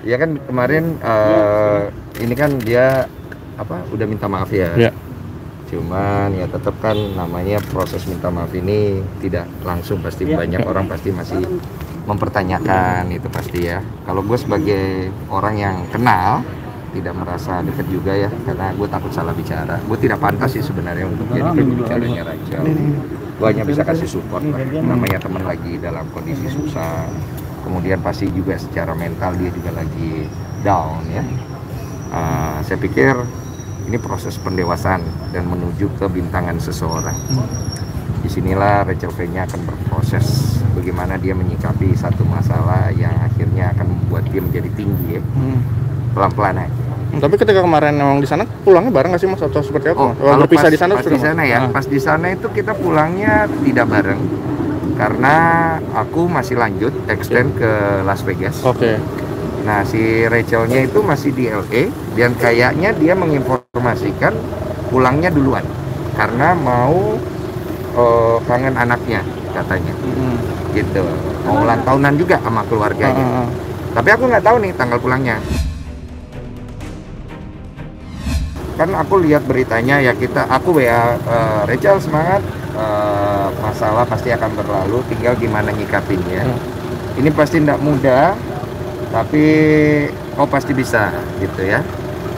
Ya kan kemarin ini kan dia udah minta maaf ya. Ya. Cuman ya tetap kan namanya proses minta maaf ini tidak langsung, pasti banyak orang pasti masih mempertanyakan itu pasti ya. Kalau gue sebagai orang yang kenal tidak merasa dekat juga ya, karena gue takut salah bicara. Gue tidak pantas sih sebenarnya untuk jadi pembicaranya Rachel. Gue hanya bisa kasih support lah. Namanya teman lagi dalam kondisi susah. Kemudian pasti juga secara mental dia juga lagi down ya. Saya pikir ini proses pendewasaan dan menuju kebintangan seseorang. Disinilah Rachel V-nya akan berproses bagaimana dia menyikapi satu masalah yang akhirnya akan membuat dia menjadi tinggi ya. Pelan-pelan aja. Tapi ketika kemarin memang di sana pulangnya bareng nggak sih Mas atau seperti apa? Kalau berpisah di sana pas di sana ya, pas di sana itu kita pulangnya tidak bareng karena aku masih lanjut extend ke Las Vegas. Oke. Nah, si Rachelnya itu masih di LA dan kayaknya dia menginformasikan pulangnya duluan karena mau kangen anaknya katanya. Gitu. Mau ulang tahunan juga sama keluarganya. Tapi aku nggak tahu nih tanggal pulangnya. Kan aku lihat beritanya ya, aku WA Rachel semangat, masalah pasti akan berlalu, tinggal gimana nyikapinnya. Ini pasti tidak mudah, tapi kau pasti bisa gitu ya.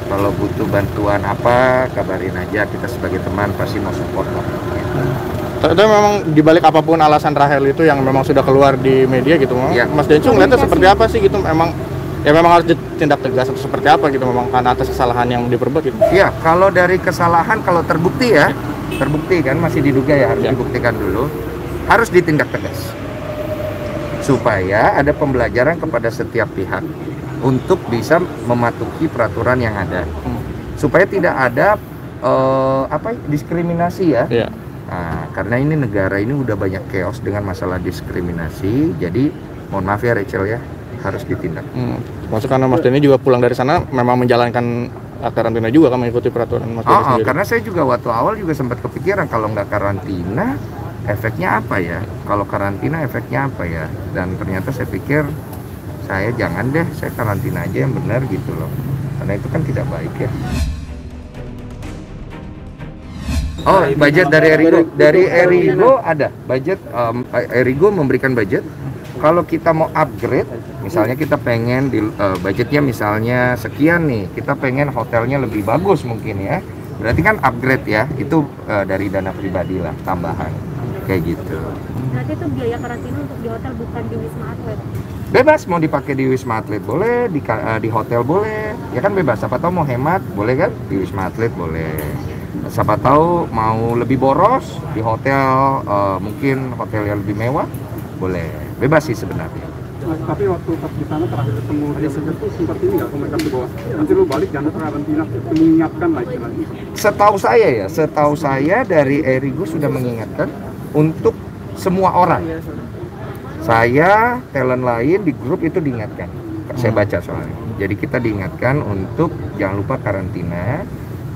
Kalau butuh bantuan apa, kabarin aja, kita sebagai teman pasti mau support lah gitu. Tapi memang dibalik apapun alasan Rahel itu yang memang sudah keluar di media gitu, Ya. Mas Densu ngeliatnya seperti apa sih gitu? Memang harus ditindak tegas atau seperti apa gitu, memang karena atas kesalahan yang diperbuat gitu? Iya, kalau dari kesalahan, kalau terbukti ya, terbukti kan masih diduga ya, harus dibuktikan dulu, harus ditindak tegas supaya ada pembelajaran kepada setiap pihak untuk bisa mematuhi peraturan yang ada, supaya tidak ada diskriminasi ya. Nah, karena ini negara ini udah banyak chaos dengan masalah diskriminasi, jadi mohon maaf ya Rachel ya, harus ditindak. Maksud karena Mas Denny juga pulang dari sana memang menjalankan karantina juga kan, mengikuti peraturan Mas Denny sendiri. Karena saya juga waktu awal juga sempat kepikiran kalau nggak karantina efeknya apa ya, kalau karantina efeknya apa ya, dan ternyata saya pikir saya jangan deh, saya karantina aja yang benar gitu loh, karena itu kan tidak baik ya. Budget dari Erigo ada budget. Erigo memberikan budget. Kalau kita mau upgrade, misalnya kita pengen budgetnya misalnya sekian nih, kita pengen hotelnya lebih bagus mungkin ya, berarti kan upgrade ya, itu dari dana pribadi lah, tambahan kayak gitu. Berarti itu biaya karantina untuk di hotel, bukan di Wisma Atlet? Bebas, mau dipakai di Wisma Atlet boleh, di hotel boleh, ya kan bebas. Siapa tahu mau hemat boleh kan, di Wisma Atlet boleh. Siapa tahu mau lebih boros di hotel, mungkin hotel yang lebih mewah boleh, bebas sih sebenarnya. Tapi waktu pas di sana terakhir ketemu dia saja tuh sempat ini nggak komunikasi bahwa nanti lu balik jangan karantina, mengingatkan lah istilahnya. Setahu saya dari Erigo sudah mengingatkan untuk semua orang. Saya, talent lain di grup itu diingatkan. Saya baca soalnya. Jadi kita diingatkan untuk jangan lupa karantina,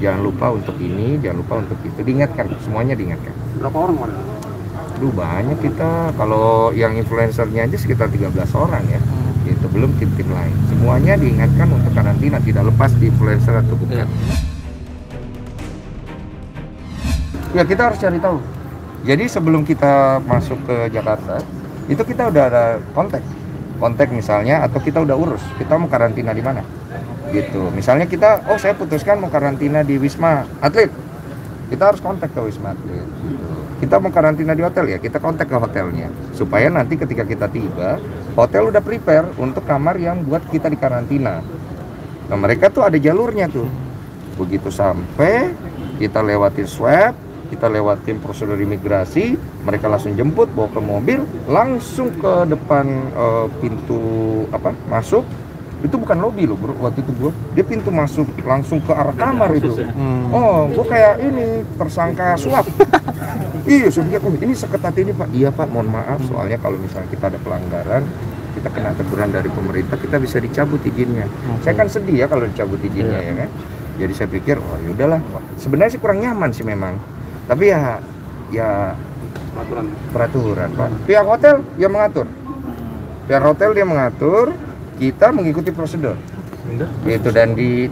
jangan lupa untuk ini, jangan lupa untuk itu, diingatkan, semuanya diingatkan. Berapa orang kemarin? Banyak kita, kalau yang influencernya aja sekitar 13 orang ya, itu belum tim-tim lain. Semuanya diingatkan untuk karantina, tidak lepas di influencer atau bukan. Ya kita harus cari tahu. Jadi sebelum kita masuk ke Jakarta, itu kita udah ada kontak misalnya, atau kita udah urus, kita mau karantina di mana. Gitu. Misalnya kita, saya putuskan mau karantina di Wisma Atlet, kita harus kontak ke Wisma Atlet. Gitu. Kita mau karantina di hotel ya, kita kontak ke hotelnya, supaya nanti ketika kita tiba, hotel udah prepare untuk kamar yang buat kita di karantina. Nah mereka tuh ada jalurnya tuh, begitu sampai kita lewatin swab, kita lewatin prosedur imigrasi, mereka langsung jemput, bawa ke mobil, langsung ke depan pintu masuk. Itu bukan lobby loh bro, waktu itu dia pintu masuk langsung ke arah kamar itu. Gue kayak ini tersangka suap. Iya, saya pikir, ini seketat ini Pak. Iya Pak, mohon maaf, soalnya kalau misalnya kita ada pelanggaran, kita kena teguran dari pemerintah, kita bisa dicabut izinnya. Saya kan sedih ya kalau dicabut izinnya ya kan. Jadi saya pikir, yaudahlah. Sebenarnya sih kurang nyaman sih memang. Tapi ya peraturan Pak. Pihak hotel dia mengatur. kita mengikuti prosedur. Gitu, dan di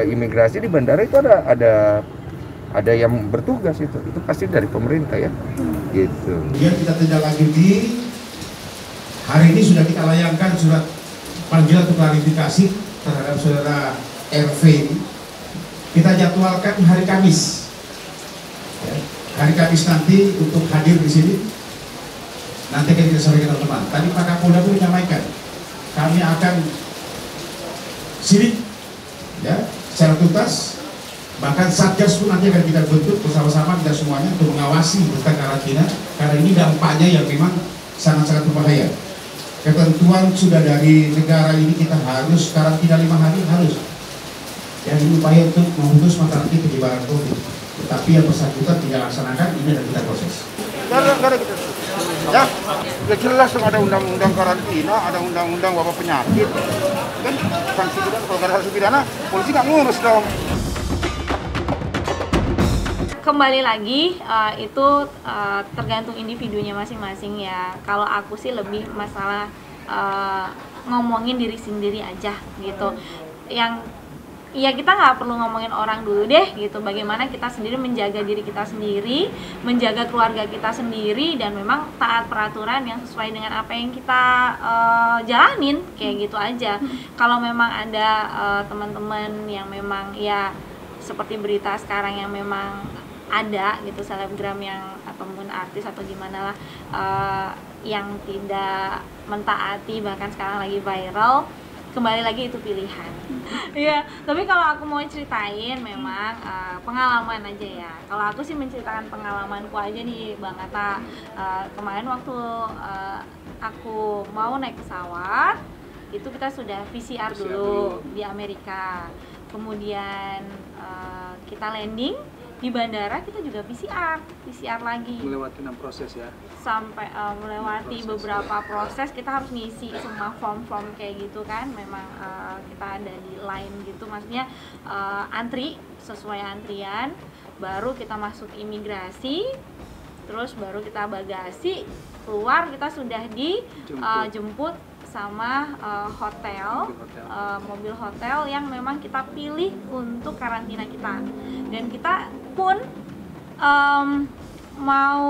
imigrasi di bandara itu ada yang bertugas itu pasti dari pemerintah ya. Gitu. Kemudian kita tindak lanjuti. Hari ini sudah kita layangkan surat panggilan untuk klarifikasi terhadap saudara RV ini. Kita jadwalkan hari Kamis. Ya, hari Kamis nanti untuk hadir di sini. Nanti akan kita sampaikan teman-teman. Tadi Pak Kapolda pun menyampaikan, kami akan sidik ya secara tuntas, bahkan Satgas pun nanti akan kita bentuk bersama-sama kita semuanya untuk mengawasi tentang karantina, karena ini dampaknya yang memang sangat-sangat berbahaya. Ketentuan sudah dari negara ini, kita harus karantina 5 hari harus. Yang ini upaya untuk memutus mata rantai penyebaran COVID. Tetapi yang bersangkutan tidak laksanakan, ini adalah kita proses. Gara-gara gitu. Ya jelas dong, ada undang-undang karantina, ada undang-undang wabah penyakit. Kan sanksi pidana, kalau nggak ada sanksi pidana, polisi nggak ngurus dong. Kembali lagi itu tergantung individunya masing-masing ya. Kalau aku sih lebih masalah ngomongin diri sendiri aja gitu. Yang ya kita nggak perlu ngomongin orang dulu deh gitu. Bagaimana kita sendiri menjaga diri kita sendiri, menjaga keluarga kita sendiri, dan memang taat peraturan yang sesuai dengan apa yang kita jalanin kayak gitu aja. Kalau memang ada teman-teman yang memang ya seperti berita sekarang yang memang ada gitu, selebgram yang ataupun artis atau gimana lah yang tidak mentaati, bahkan sekarang lagi viral, kembali lagi itu pilihan. Iya, tapi kalau aku mau ceritain memang pengalaman aja ya. Kalau aku sih menceritakan pengalamanku aja nih Bang Atta. Kemarin waktu aku mau naik pesawat, itu kita sudah PCR dulu di Amerika. Kemudian kita landing di bandara, kita juga PCR lagi. Melewati 6 proses ya. Sampai melewati beberapa proses, kita harus ngisi semua form-form kayak gitu kan. Memang kita ada di line gitu, maksudnya antri sesuai antrian, baru kita masuk imigrasi, terus baru kita bagasi, keluar kita sudah dijemput sama hotel, mobil hotel yang memang kita pilih untuk karantina kita. Dan kita pun mau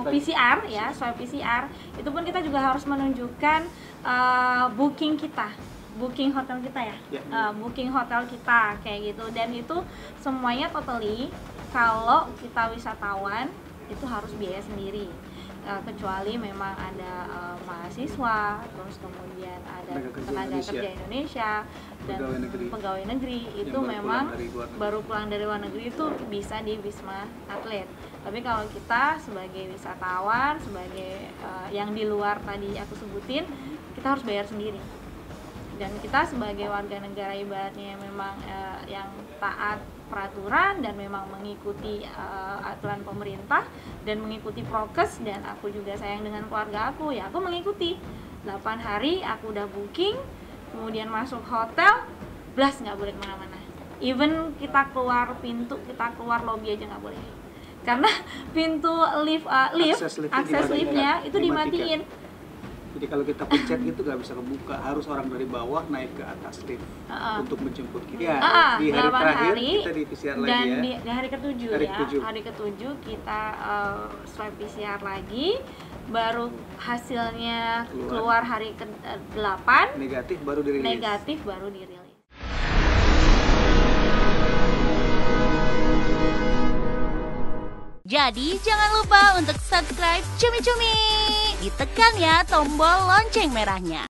PCR ya, swab PCR, itu pun kita juga harus menunjukkan booking hotel kita ya, booking hotel kita kayak gitu. Dan itu semuanya totally, kalau kita wisatawan itu harus biaya sendiri. Kecuali memang ada mahasiswa, terus kemudian ada tenaga kerja Indonesia dan pegawai negeri itu memang baru pulang dari luar negeri itu bisa di Wisma Atlet. Tapi kalau kita sebagai wisatawan, sebagai yang di luar tadi aku sebutin, kita harus bayar sendiri. Dan kita sebagai warga negara ibaratnya memang yang taat peraturan dan memang mengikuti aturan pemerintah dan mengikuti prokes, dan aku juga sayang dengan keluarga aku, ya aku mengikuti 8 hari aku udah booking, kemudian masuk hotel, blas nggak boleh kemana-mana. Even kita keluar pintu, kita keluar lobby aja nggak boleh, karena pintu akses liftnya itu dimatiin. Jadi kalau kita pencet itu nggak bisa kebuka, harus orang dari bawah naik ke atas lift untuk menjemput kita. Di hari terakhir kita di PCR lagi ya. Dan di hari ke-7 hari ke-7 kita swab PCR lagi, baru hasilnya keluar hari ke-8 negatif baru dirilis. Jadi jangan lupa untuk subscribe Cumi Cumi. Ditekan ya tombol lonceng merahnya.